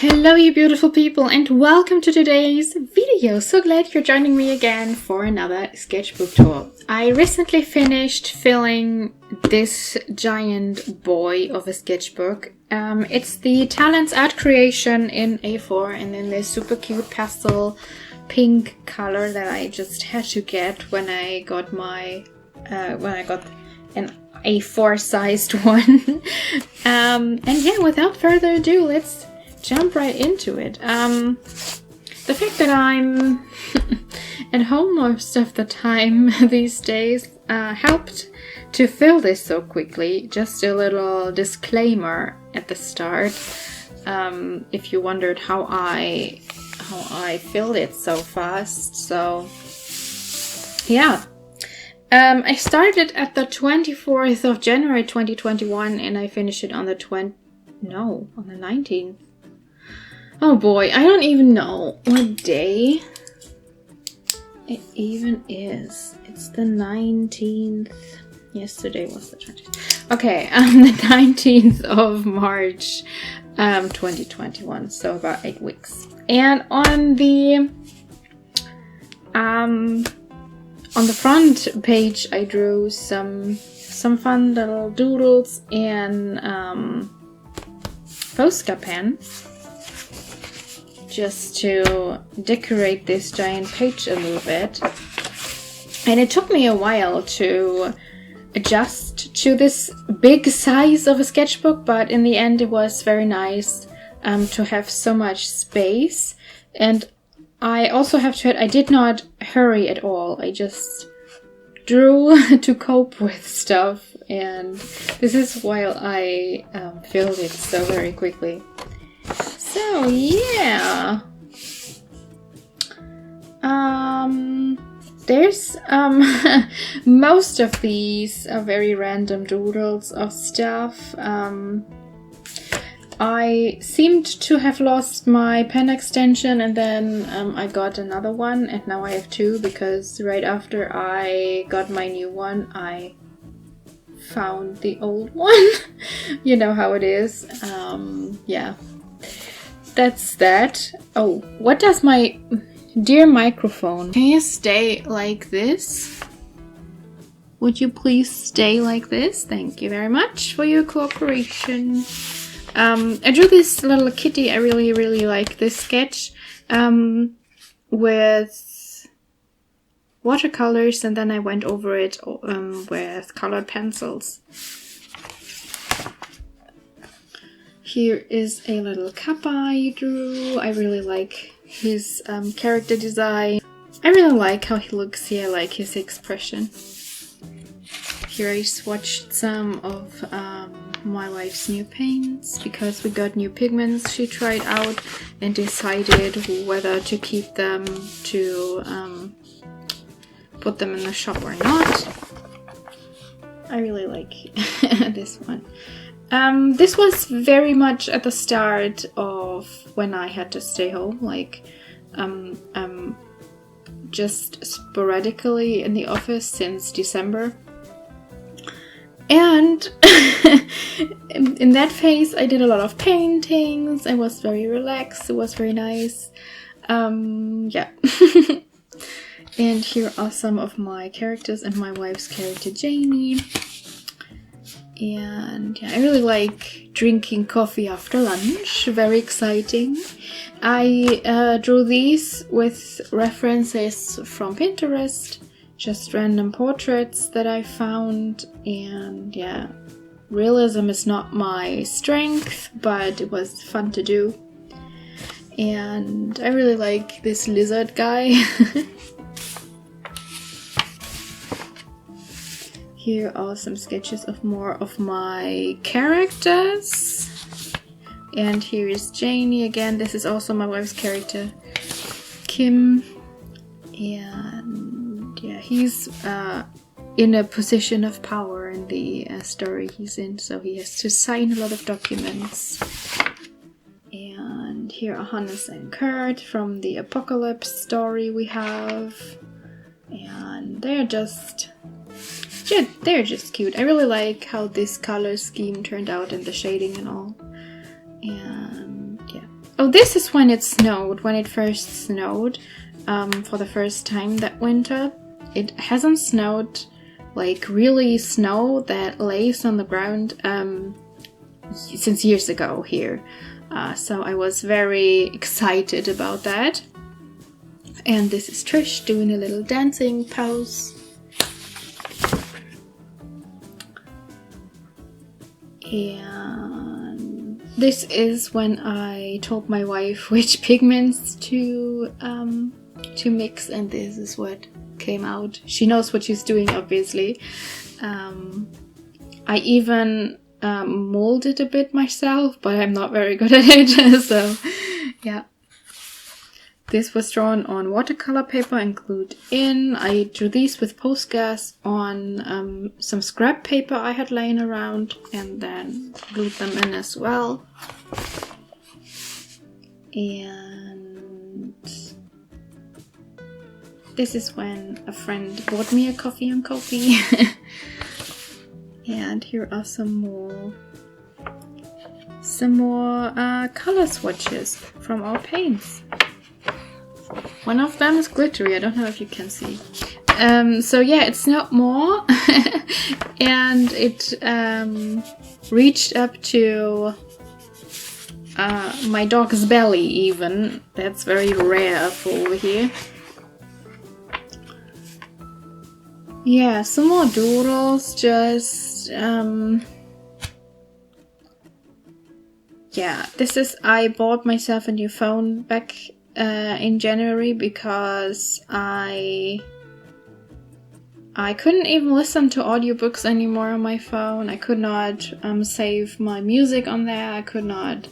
Hello you beautiful people and welcome to today's video. So glad you're joining me again for another sketchbook tour. I recently finished filling this giant boy of a sketchbook. It's the Talens art creation in A4 and in this super cute pastel pink color that I just had to get when I got my an A4 sized one. And yeah, without further ado, let's jump right into it. The fact that I'm at home most of the time these days helped to fill this so quickly. Just a little disclaimer at the start, if you wondered how I filled it so fast. So yeah, I started at the 24th of January 2021 and I finished it on the 19th. Oh boy, I don't even know what day it even is. It's the 19th. Yesterday was the 20th. Okay, the 19th of March 2021, so about 8 weeks. And on the front page I drew some fun little doodles and Posca pen, just to decorate this giant page a little bit. And it took me a while to adjust to this big size of a sketchbook, but in the end it was very nice to have so much space. And I also have to admit, I did not hurry at all. I just drew to cope with stuff, and this is while I filled it so very quickly. So yeah, there's most of these are very random doodles of stuff. I seemed to have lost my pen extension, and then I got another one, and now I have two because right after I got my new one I found the old one. You know how it is. Yeah, that's that. Oh, what does my dear microphone, can you stay like this? Would you please stay like this? Thank you very much for your cooperation. I drew this little kitty. I really like this sketch with watercolors, and then I went over it with colored pencils. Here is a little kappa I drew. I really like his character design. I really like how he looks here, I like his expression. Here I swatched some of my wife's new paints because we got new pigments she tried out and decided whether to keep them, to put them in the shop or not. I really like this one. This was very much at the start of when I had to stay home, like just sporadically in the office since December. And in that phase I did a lot of paintings. I was very relaxed. It was very nice. Yeah. And here are some of my characters and my wife's character Janie. And yeah, I really like drinking coffee after lunch. Very exciting. I drew these with references from Pinterest, just random portraits that I found. And yeah, realism is not my strength, but it was fun to do. And I really like this lizard guy. Here are some sketches of more of my characters. And here is Janie again. This is also my wife's character, Kim. And yeah, he's in a position of power in the story he's in, so he has to sign a lot of documents. And here are Hannes and Kurt from the Apocalypse story we have. And they're just cute. I really like how this color scheme turned out and the shading and all. And yeah, Oh, this is when it snowed, when it first snowed for the first time that winter. It hasn't snowed, like really snow that lays on the ground since years ago here. So I was very excited about that. And this is Trish doing a little dancing pose. And this is when I told my wife which pigments to mix, and this is what came out. She knows what she's doing, obviously. I even molded a bit myself, but I'm not very good at it. So yeah. This was drawn on watercolor paper and glued in. I drew these with Postgas on some scrap paper I had laying around, and then glued them in as well. And this is when a friend bought me a coffee and coffee. And here are some more color swatches from our paints. One of them is glittery, I don't know if you can see. So yeah, it snowed more and it reached up to my dog's belly even. That's very rare for over here. Yeah, some more doodles, just yeah, this is, I bought myself a new phone back in January because I couldn't even listen to audiobooks anymore on my phone. I could not save my music on there. I could not.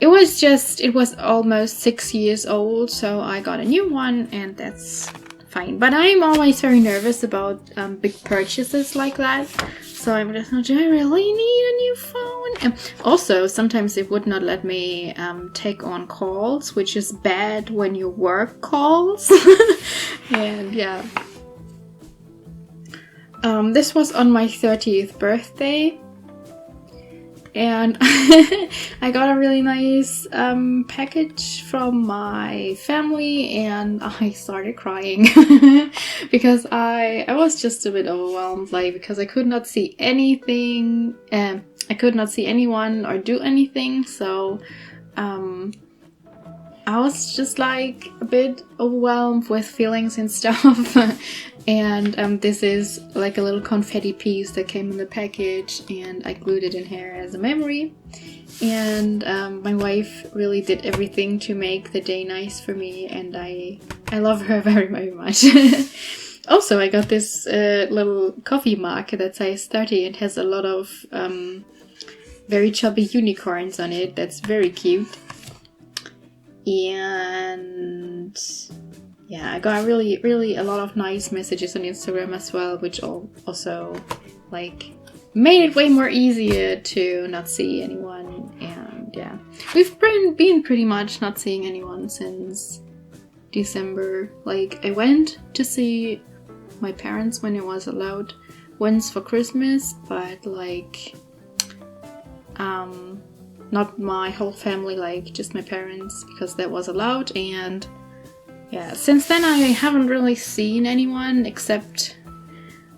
It was almost 6 years old, so I got a new one, and that's fine. But I'm always very nervous about big purchases like that. So I'm just like, do I really need a new phone? Also, sometimes it would not let me take on calls, which is bad when you work calls. And yeah. This was on my 30th birthday. And I got a really nice package from my family, and I started crying because I was just a bit overwhelmed, like, because I could not see anything, I could not see anyone or do anything, so I was just like a bit overwhelmed with feelings and stuff. And this is like a little confetti piece that came in the package, and I glued it in here as a memory. And my wife really did everything to make the day nice for me, and I love her very, very much. Also, I got this little coffee mug that says 30. It has a lot of very chubby unicorns on it. That's very cute. And yeah, I got really a lot of nice messages on Instagram as well, which also like made it way more easier to not see anyone. And yeah, we've been pretty much not seeing anyone since December. Like, I went to see my parents when it was allowed once for Christmas, but like not my whole family, like just my parents, because that was allowed. And yeah, since then I haven't really seen anyone except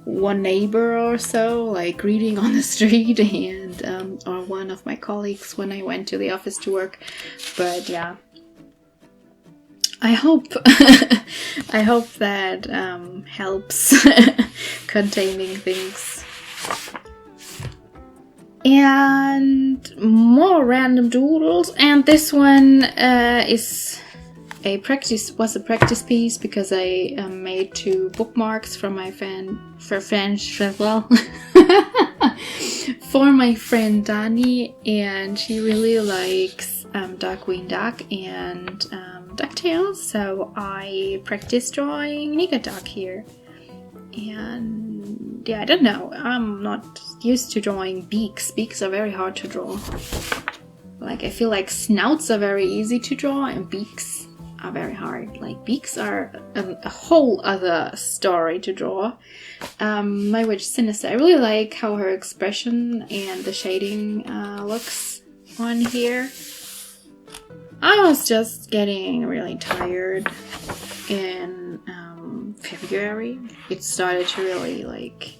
one neighbor or so, like greeting on the street, and or one of my colleagues when I went to the office to work. But yeah, I hope I hope that helps containing things. And more random doodles, and this one was a practice piece because I made 2 bookmarks from my friend for my friend Dani, and she really likes Dark Green Duck and DuckTales, so I practiced drawing Nika Duck here. And yeah, I don't know, I'm not used to drawing beaks. Beaks are very hard to draw. Like, I feel like snouts are very easy to draw and beaks are very hard. Like, beaks are a whole other story to draw. My witch Sinister, I really like how her expression and the shading looks on here. I was just getting really tired in February. It started to really like,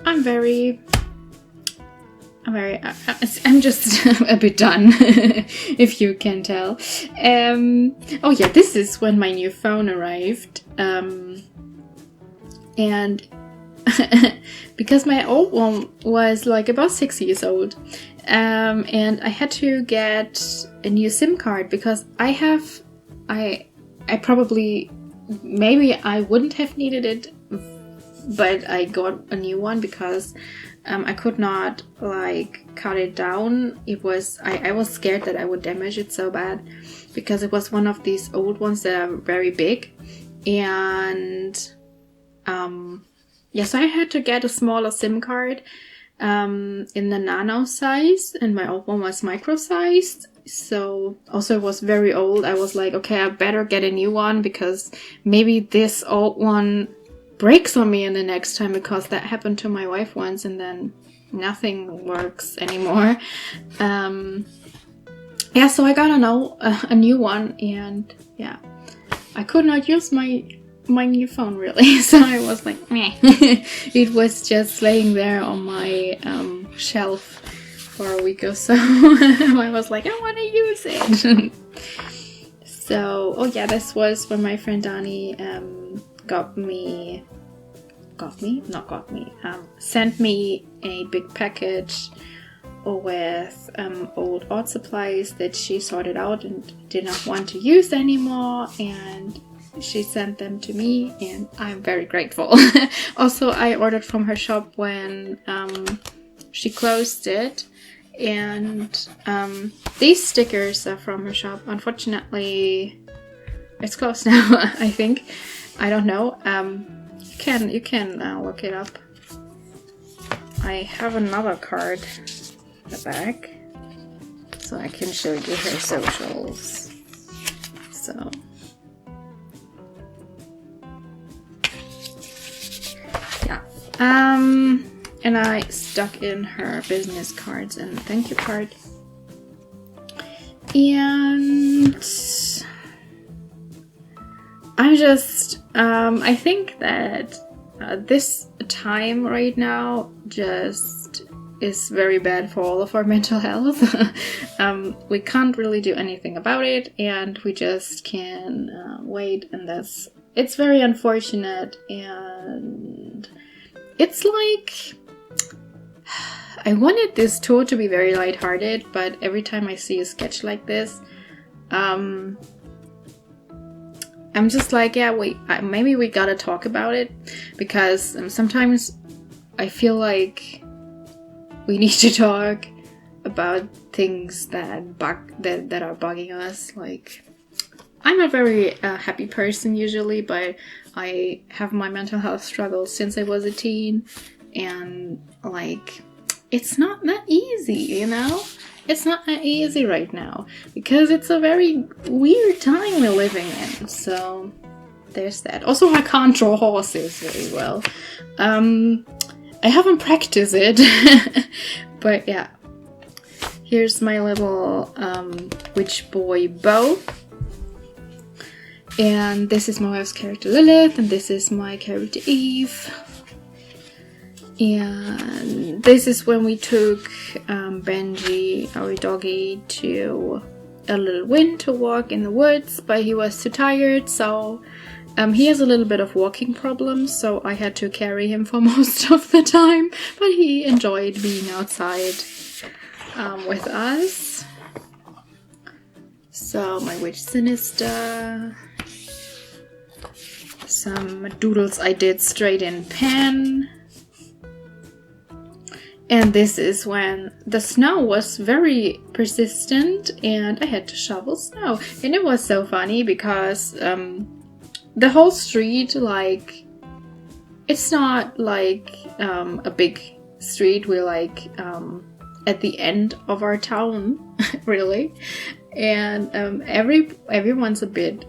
I'm just a bit done, if you can tell. Oh yeah, this is when my new phone arrived. And because my old one was like about 6 years old, and I had to get a new SIM card because I probably, maybe I wouldn't have needed it, but I got a new one because I could not like cut it down. It was, I was scared that I would damage it so bad because it was one of these old ones that are very big, and yeah, so I had to get a smaller SIM card in the nano size, and my old one was micro sized. So also it was very old. I was like, okay, I better get a new one because maybe this old one breaks on me in the next time, because that happened to my wife once and then nothing works anymore. Yeah, so I got a new one, and yeah, I could not use my new phone really, so I was like, meh. It was just laying there on my shelf for a week or so. I was like, I want to use it. So, oh yeah, this was when my friend Dani sent me a big package with old art supplies that she sorted out and did not want to use anymore, and she sent them to me, and I'm very grateful. Also, I ordered from her shop when she closed it, and these stickers are from her shop. Unfortunately, it's closed now. I think, I don't know. You can look it up. I have another card in the back, so I can show you her socials. So. And I stuck in her business cards and thank you card. And I'm just, I think that this time right now just is very bad for all of our mental health. We can't really do anything about it, and we just can wait, and it's very unfortunate. And it's like, I wanted this tour to be very lighthearted, but every time I see a sketch like this, I'm just like, yeah, maybe we gotta talk about it, because sometimes I feel like we need to talk about things that are bugging us. Like, I'm a very happy person usually, but I have my mental health struggles since I was a teen, and like, it's not that easy, you know? It's not that easy right now, because it's a very weird time we're living in, so there's that. Also, I can't draw horses very well. I haven't practiced it, but yeah. Here's my little witch boy bow. And this is my wife's character Lilith, and this is my character Eve. And this is when we took Benji, our doggy, to a little winter walk in the woods, but he was too tired, so he has a little bit of walking problems, so I had to carry him for most of the time, but he enjoyed being outside with us. So my witch Sinister. Some doodles I did straight in pen. And this is when the snow was very persistent and I had to shovel snow. And it was so funny because the whole street, like, it's not like a big street. We're like at the end of our town, really. And everyone's a bit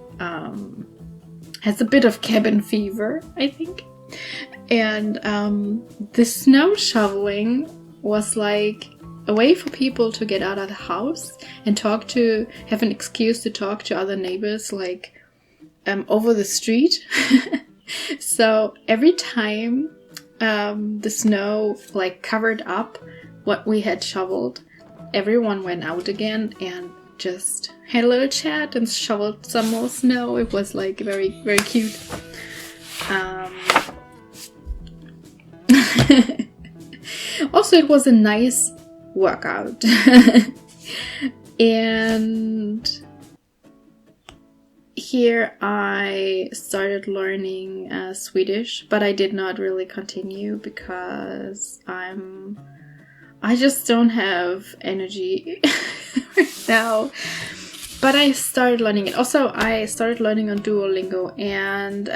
has a bit of cabin fever, I think. And the snow shoveling was like a way for people to get out of the house and have an excuse to talk to other neighbors, like over the street. So every time the snow like covered up what we had shoveled, everyone went out again and just had a little chat and shoveled some more snow. It was like very, very cute. Also, it was a nice workout. And here I started learning Swedish, but I did not really continue because I just don't have energy right now. But I started learning it. Also, I started learning on Duolingo, and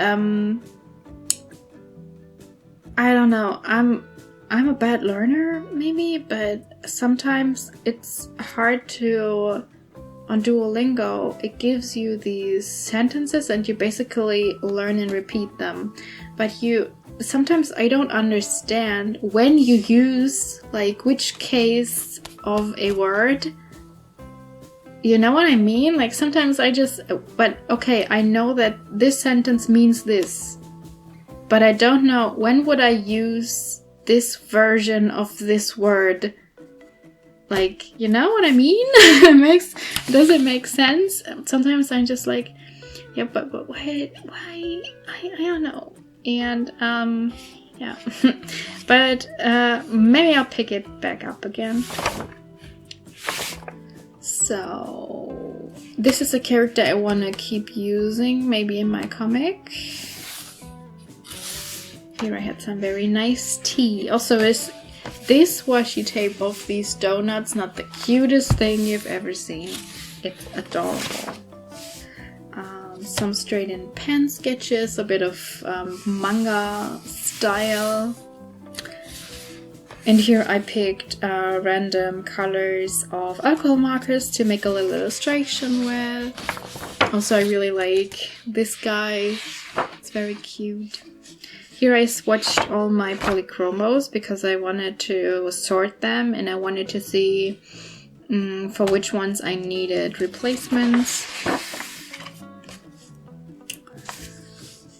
I don't know, I'm a bad learner maybe, but sometimes it's hard to, on Duolingo, it gives you these sentences and you basically learn and repeat them. But sometimes I don't understand when you use like which case of a word. You know what I mean? Like sometimes but okay, I know that this sentence means this, but I don't know when would I use this version of this word. Like, you know what I mean? Does it make sense? Sometimes I'm just like, yeah, but why? I don't know. And yeah. But maybe I'll pick it back up again. So this is a character I want to keep using, maybe in my comic. Here I had some very nice tea. Also, is this washi tape of these donuts not the cutest thing you've ever seen? It's adorable. Some straight in pen sketches, a bit of manga style. And here I picked random colors of alcohol markers to make a little illustration with. Also, I really like this guy. It's very cute. Here I swatched all my polychromos because I wanted to sort them and I wanted to see for which ones I needed replacements.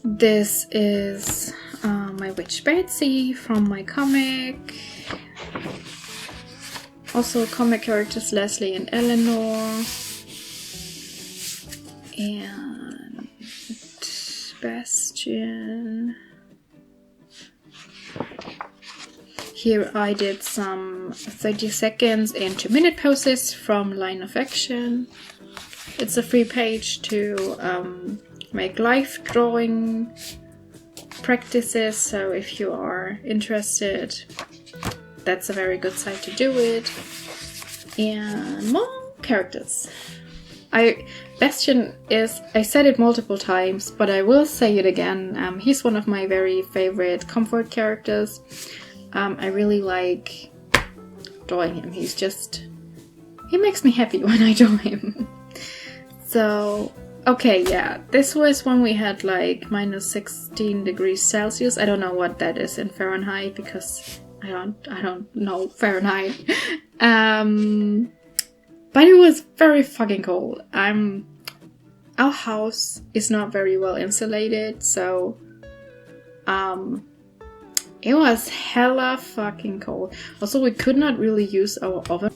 This is my witch Betsy from my comic. Also comic characters Leslie and Eleanor. And Bastian. Here I did some 30 seconds and 2-minute poses from Line of Action. It's a free page to make live drawing practices, so if you are interested, that's a very good site to do it. And more characters. Bastian is, I said it multiple times, but I will say it again, he's one of my very favorite comfort characters. I really like drawing him. He makes me happy when I draw him. So, okay, yeah, this was when we had like minus 16 degrees Celsius. I don't know what that is in Fahrenheit because I don't know Fahrenheit. But it was very fucking cold. Our house is not very well insulated, so it was hella fucking cold. Also, we could not really use our oven.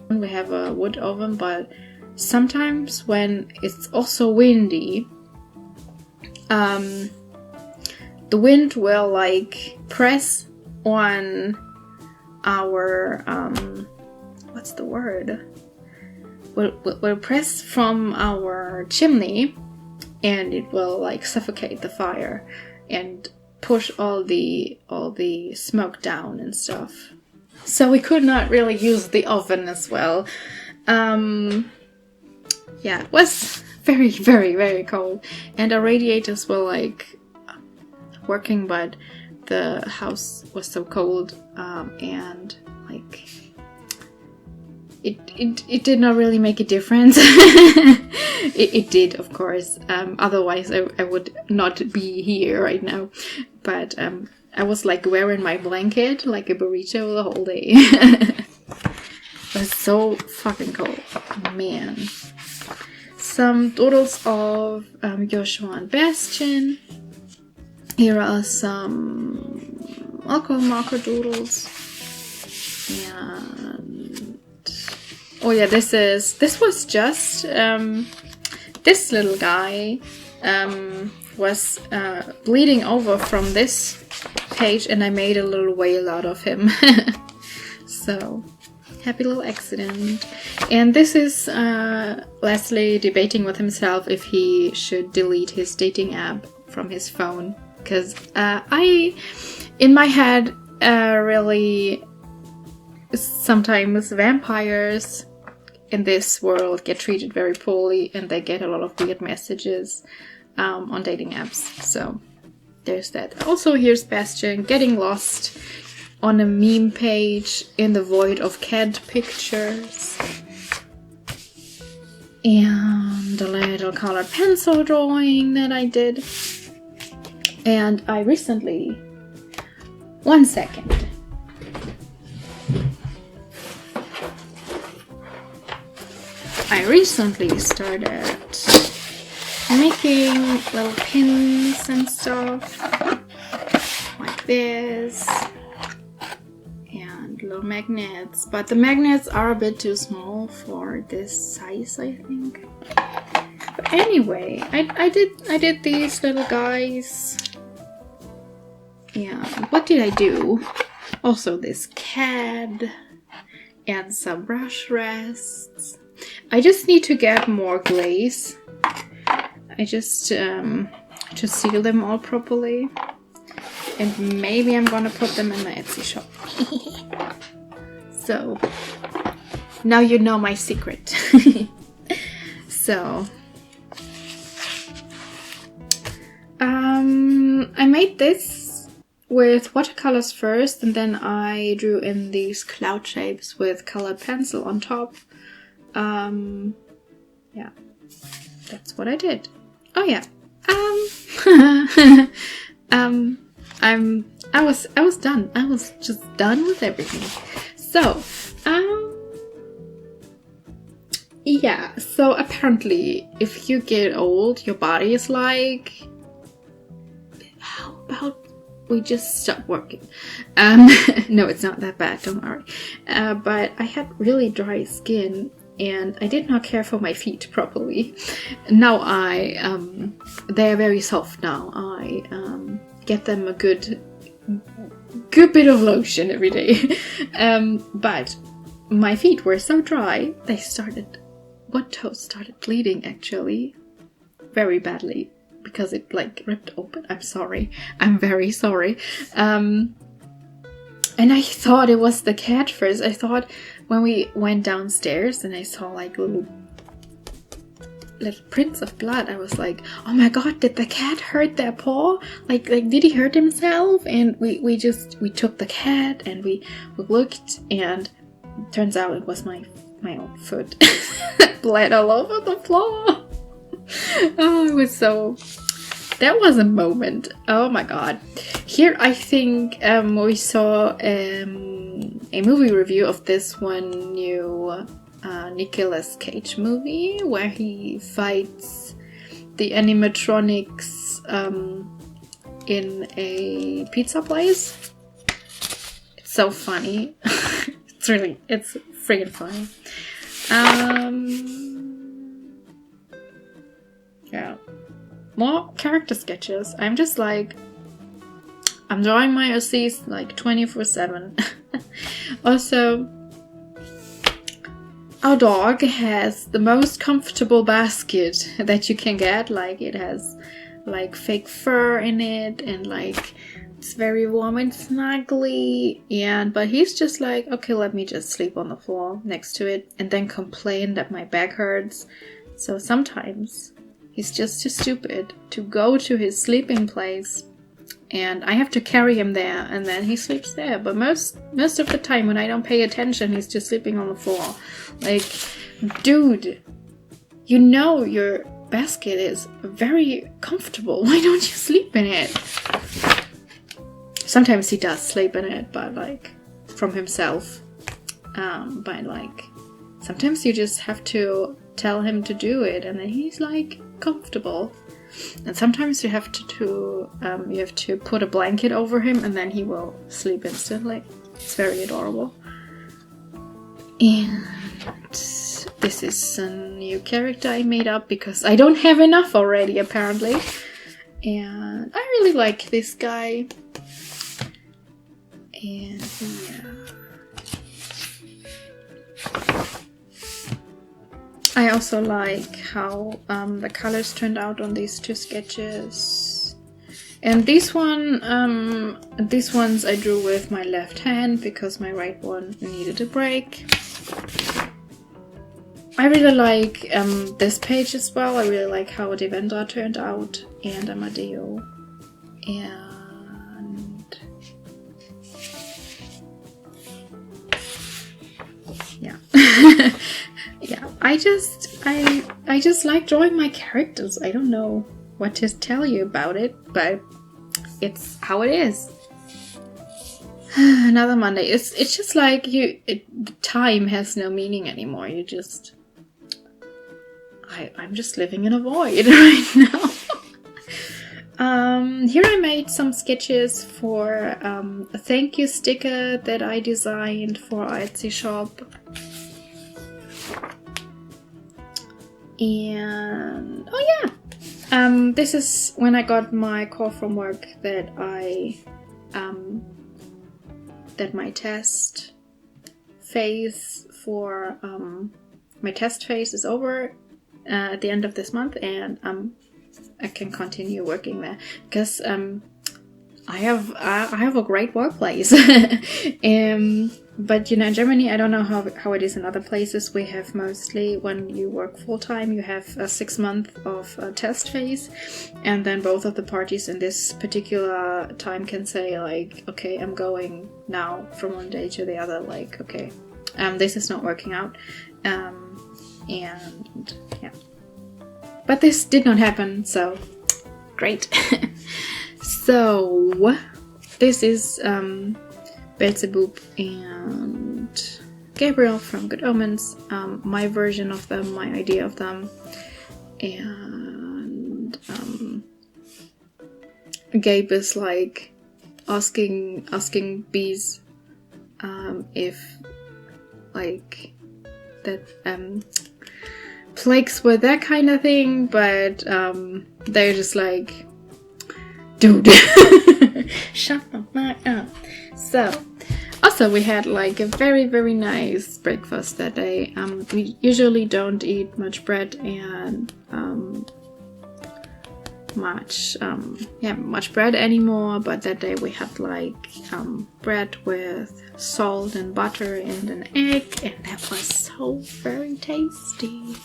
We have a wood oven, but sometimes when it's also windy, the wind will like press on our what's the word? Will press from our chimney, and it will like suffocate the fire and push all the smoke down and stuff. So we could not really use the oven as well. Yeah, it was very, very, very cold. And our radiators were like working, but the house was so cold. And like, it did not really make a difference. it did, of course. Otherwise, I would not be here right now. But I was like wearing my blanket like a burrito the whole day. It was so fucking cold, man. Some doodles of Joshua and Bastian. Here are some alcohol marker doodles. And oh yeah, this was just this little guy was bleeding over from this page, and I made a little whale out of him. So happy little accident. And this is Leslie debating with himself if he should delete his dating app from his phone, because I in my head really sometimes vampires in this world get treated very poorly, and they get a lot of weird messages on dating apps. So there's that. Also, here's Bastian getting lost on a meme page in the void of cat pictures. And a little colored pencil drawing that I did. And I recently... 1 second. I recently started making little pins and stuff like this, and little magnets, but the magnets are a bit too small for this size, I think. But anyway, I did these little guys. And what did I do? Also this cat and some brush rests. I just need to get more glaze. I just to seal them all properly. And maybe I'm gonna put them in my Etsy shop. So now you know my secret. So I made this with watercolors first, and then I drew in these cloud shapes with colored pencil on top. Yeah, that's what I did. Oh yeah. I was done. I was just done with everything. So, yeah. So apparently, if you get old, your body is like, how about we just stop working? No, it's not that bad. Don't worry. But I had really dry skin, and I did not care for my feet properly. Now they're very soft now. I get them a good bit of lotion every day. But my feet were so dry, one toe started bleeding actually, very badly, because it like ripped open. I'm sorry. I'm very sorry. And I thought it was the cat first. I thought when we went downstairs and I saw like little prints of blood, I was like, oh my god, did the cat hurt their paw? Like did he hurt himself? And we took the cat and we looked, and turns out it was my own foot. Bled all over the floor. Oh, it was so... That was a moment. Oh my god. Here I think we saw a movie review of this one new Nicolas Cage movie where he fights the animatronics in a pizza place. It's so funny. It's friggin' funny. Yeah. More character sketches. I'm just like, I'm drawing my OCs like 24/7. Also, our dog has the most comfortable basket that you can get. Like, it has like fake fur in it, and like it's very warm and snuggly. But he's just like, okay, let me just sleep on the floor next to it, and then complain that my back hurts. So sometimes he's just too stupid to go to his sleeping place and I have to carry him there, and then he sleeps there. But most of the time when I don't pay attention, he's just sleeping on the floor. Like, dude, you know your basket is very comfortable. Why don't you sleep in it? Sometimes he does sleep in it, but like from himself. But like sometimes you just have to tell him to do it, and then he's like comfortable. And sometimes you have to put a blanket over him, and then he will sleep instantly. It's very adorable. And this is a new character I made up because I don't have enough already, apparently. And I really like this guy. And yeah. I also like how the colors turned out on these two sketches. And these ones I drew with my left hand because my right one needed a break. I really like this page as well. I really like how Devendra turned out, and Amadeo. And yeah. Yeah, I just like drawing my characters. I don't know what to tell you about it, but it's how it is. Another Monday. It's just like time has no meaning anymore. You just I'm just living in a void right now. Here I made some sketches for a thank you sticker that I designed for Etsy shop. And oh yeah, this is when I got my call from work that that my test phase for my test phase is over at the end of this month, and I can continue working there because I have a great workplace. But you know, in Germany, I don't know how it is in other places. We have mostly, when you work full-time, you have a 6 month of test phase, and then both of the parties in this particular time can say like, okay, I'm going now from one day to the other, like, okay, this is not working out, and yeah. But this did not happen, so great. So this is Beelzebub and Gabriel from Good Omens, my version of them, my idea of them, and Gabe is like asking bees if like that plagues were that kind of thing, but they're just like, dude, shut the fuck up. So, also we had like a very, very nice breakfast that day. We usually don't eat much bread and much bread anymore, but that day we had like bread with salt and butter and an egg, and that was so very tasty.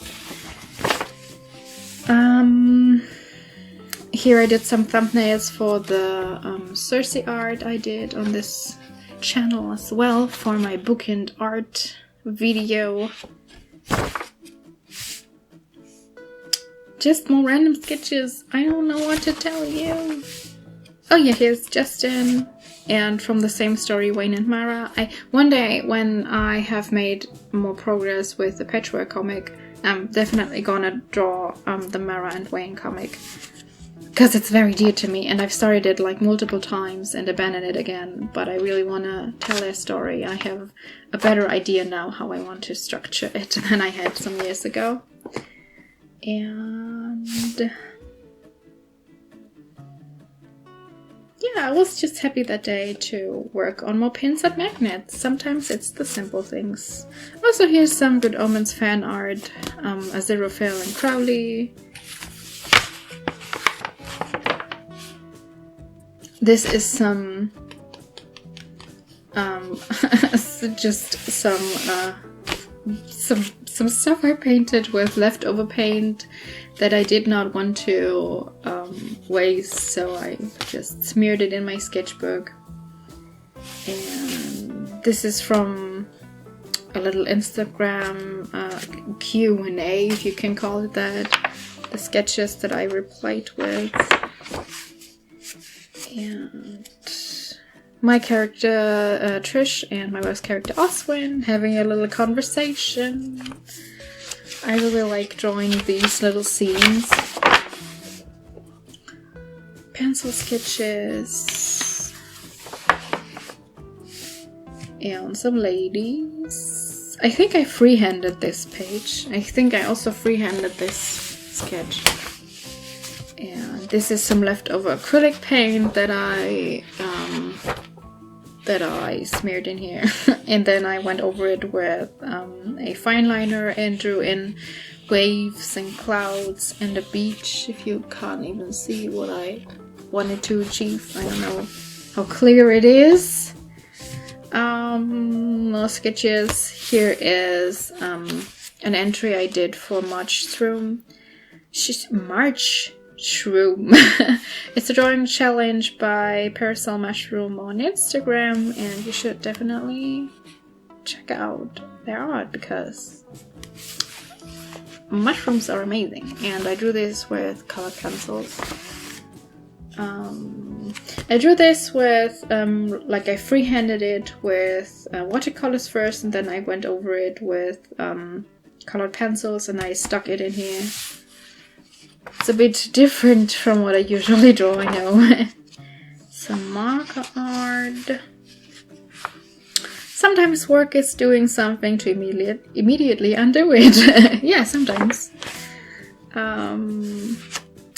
Here I did some thumbnails for the Circe art I did on this channel as well for my book and art video. Just more random sketches. I don't know what to tell you. Oh yeah, here's Justin, and from the same story, Wayne and Mara. One day when I have made more progress with the patchwork comic, I'm definitely gonna draw the Mara and Wayne comic, because it's very dear to me, and I've started it like multiple times and abandoned it again, but I really want to tell their story. I have a better idea now how I want to structure it than I had some years ago. And yeah, I was just happy that day to work on more pins and magnets. Sometimes it's the simple things. Also, here's some Good Omens fan art, Aziraphale and Crowley. This is some some stuff I painted with leftover paint that I did not want to waste, so I just smeared it in my sketchbook. And this is from a little Instagram Q&A, if you can call it that. The sketches that I replied with. And my character Trish and my wife's character Oswin having a little conversation. I really like drawing these little scenes. Pencil sketches. And some ladies. I think I freehanded this page. I think I also freehanded this sketch. And this is some leftover acrylic paint that I smeared in here. And then I went over it with a fine liner and drew in waves and clouds and a beach. If you can't even see what I wanted to achieve, I don't know how clear it is. More sketches. Here is an entry I did for March Shroom. It's a drawing challenge by Parasol Mushroom on Instagram, and you should definitely check out their art because mushrooms are amazing. And I drew this with colored pencils. I drew this with like I freehanded it with watercolors first, and then I went over it with colored pencils and I stuck it in here. It's a bit different from what I usually draw, I know. Some marker art. Sometimes work is doing something to immediately undo it. Yeah, sometimes.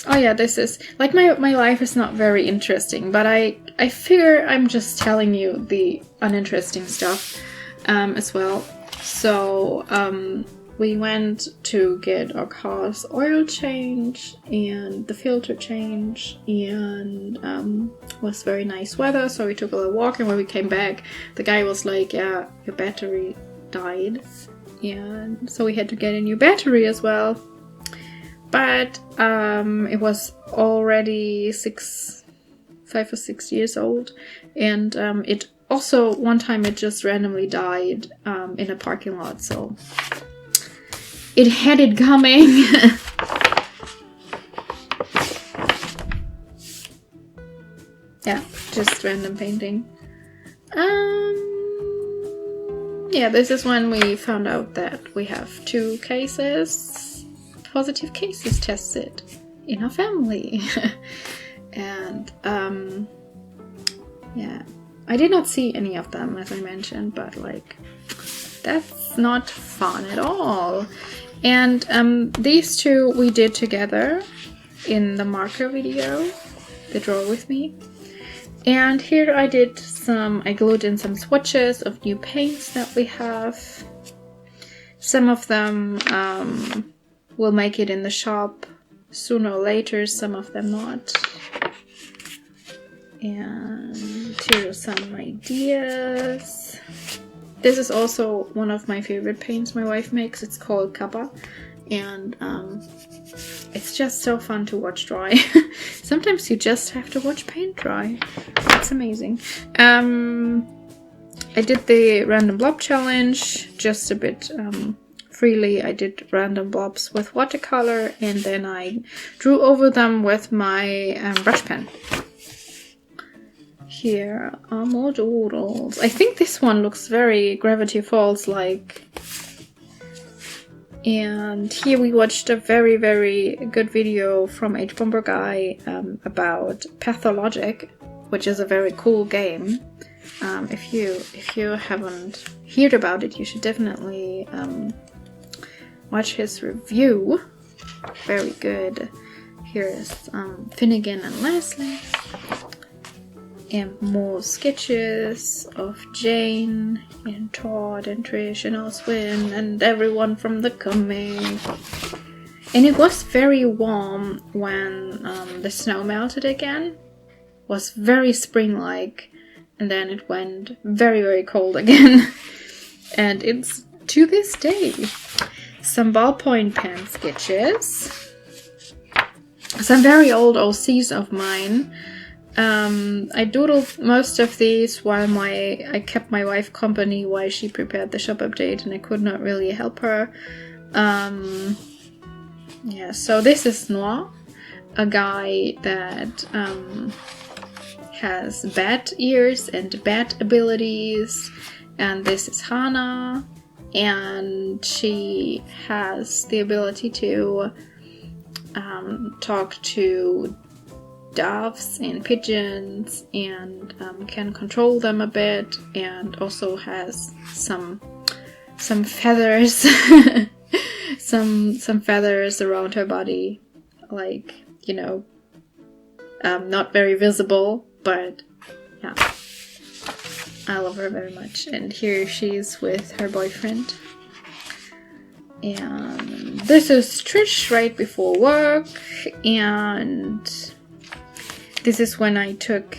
Oh yeah, this is... Like, my life is not very interesting, but I figure I'm just telling you the uninteresting stuff as well. So, we went to get our car's oil change and the filter change, and it was very nice weather, so we took a little walk, and when we came back the guy was like, yeah, your battery died, and so we had to get a new battery as well. But it was already 5 or 6 years old, and it also, one time it just randomly died in a parking lot, so it had it coming. Yeah, just random painting. Yeah, this is when we found out that we have 2 positive cases tested in our family. And yeah, I did not see any of them, as I mentioned, but like, that's not fun at all. And these 2 we did together in the marker video, the Draw With Me. And here I glued in some swatches of new paints that we have. Some of them will make it in the shop sooner or later, some of them not. And here are some ideas. This is also one of my favorite paints my wife makes. It's called Kappa, and it's just so fun to watch dry. Sometimes you just have to watch paint dry. It's amazing. I did the random blob challenge just a bit freely. I did random blobs with watercolor, and then I drew over them with my brush pen. Here are more doodles. I think this one looks very Gravity Falls like. And here we watched a very, very good video from H Bomber Guy about Pathologic, which is a very cool game. If you haven't heard about it, you should definitely watch his review. Very good. Here's Finnegan and Leslie. And more sketches of Jane and Todd and Trish and Oswin and everyone from the comic. And it was very warm when the snow melted again. It was very spring-like, and then it went very, very cold again. And it's to this day. some ballpoint pen sketches, some very old OCs of mine. I doodled most of these while I kept my wife company while she prepared the shop update, and I could not really help her. Yeah, so this is Noir, a guy that has bat ears and bat abilities, and this is Hana, and she has the ability to talk to doves and pigeons, and can control them a bit, and also has some feathers, some feathers around her body, like, you know, not very visible, but yeah, I love her very much. And here she's with her boyfriend. And this is Trish right before work, and this is when I took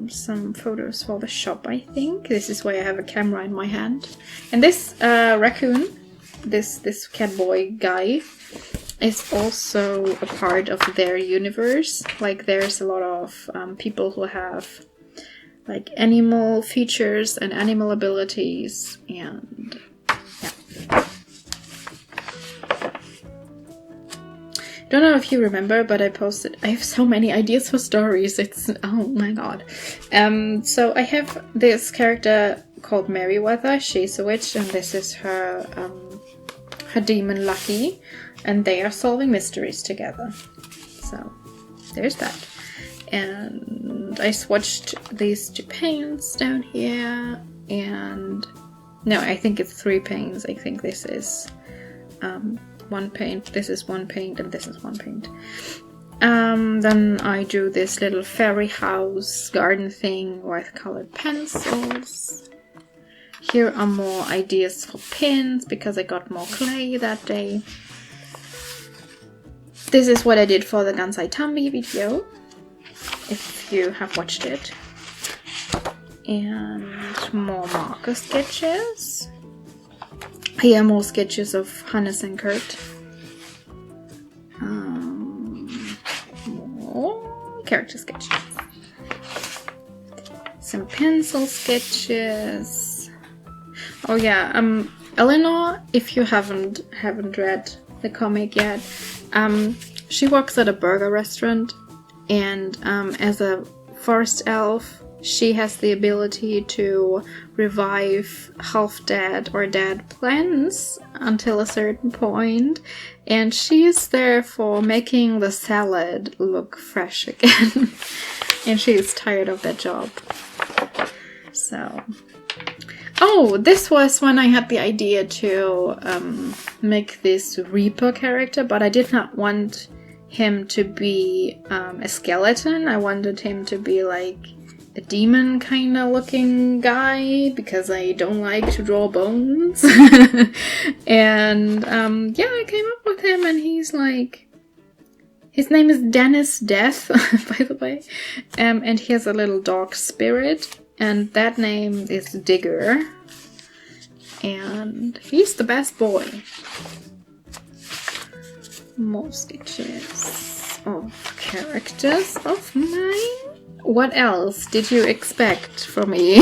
some photos for the shop, I think. This is why I have a camera in my hand. And this raccoon, this cat boy guy, is also a part of their universe. Like, there's a lot of people who have like animal features and animal abilities, and yeah. Don't know if you remember, but I have so many ideas for stories, it's, oh my god. So I have this character called Merryweather. She's a witch, and this is her demon Lucky, and they are solving mysteries together. So there's that. And I swatched these 2 paints down here, and no, I think it's 3 paints. I think this is 1 paint, this is 1 paint, and this is 1 paint. Then I drew this little fairy house garden thing with colored pencils. Here are more ideas for pins, because I got more clay that day. This is what I did for the Gansai Tambi video, if you have watched it. And more marker sketches. Here are more sketches of Hannes and Kurt. More character sketches. Some pencil sketches. Oh yeah, Eleanor, if you haven't read the comic yet, she works at a burger restaurant, and as a forest elf, she has the ability to revive half-dead or dead plants until a certain point, and she is there for making the salad look fresh again. And she is tired of that job. So, oh, this was when I had the idea to make this Reaper character, but I did not want him to be a skeleton. I wanted him to be like a demon kind of looking guy, because I don't like to draw bones. And yeah, I came up with him, and he's like, his name is Dennis Death, by the way, and he has a little dog spirit, and that name is Digger, and he's the best boy. More sketches of characters of mine. What else did you expect from me?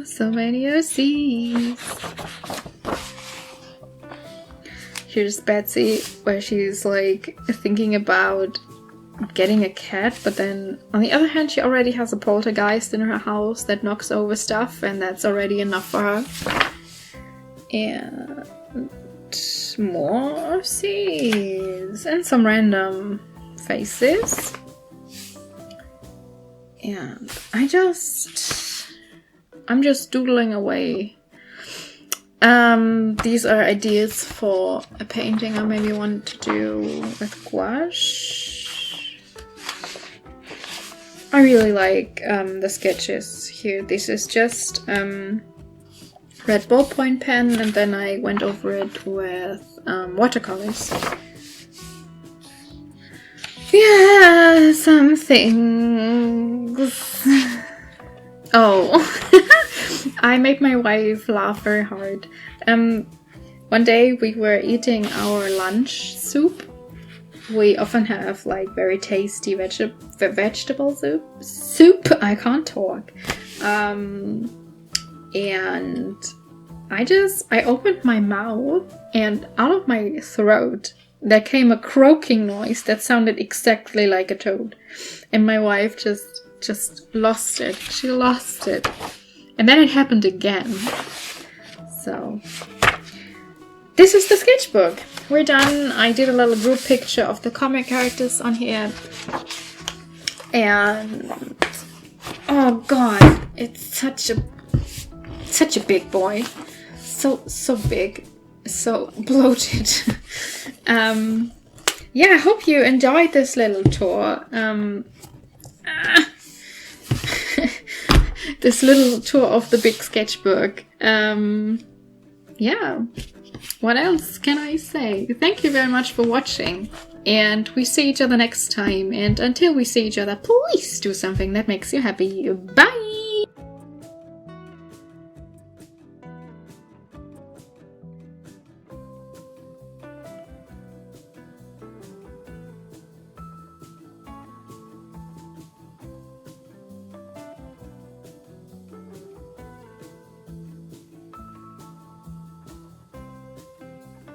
So many OCs. Here's Betsy, where she's like thinking about getting a cat, but then on the other hand, she already has a poltergeist in her house that knocks over stuff, and that's already enough for her. And more OCs and some random faces. And I'm just doodling away. These are ideas for a painting I maybe want to do with gouache. I really like the sketches here. This is just red ballpoint pen, and then I went over it with watercolors. Yeah, some things. Oh, I make my wife laugh very hard. One day we were eating our lunch soup. We often have like very tasty vegetable soup. I can't talk. And I opened my mouth, and out of my throat there came a croaking noise that sounded exactly like a toad. And my wife just lost it. She lost it. And then it happened again. So this is the sketchbook. We're done. I did a little group picture of the comic characters on here. And oh god, it's such a big boy. So big. So bloated. Yeah, I hope you enjoyed this little tour. This little tour of the big sketchbook. Yeah, what else can I say? Thank you very much for watching, and we see each other next time. And until we see each other, please do something that makes you happy. Bye!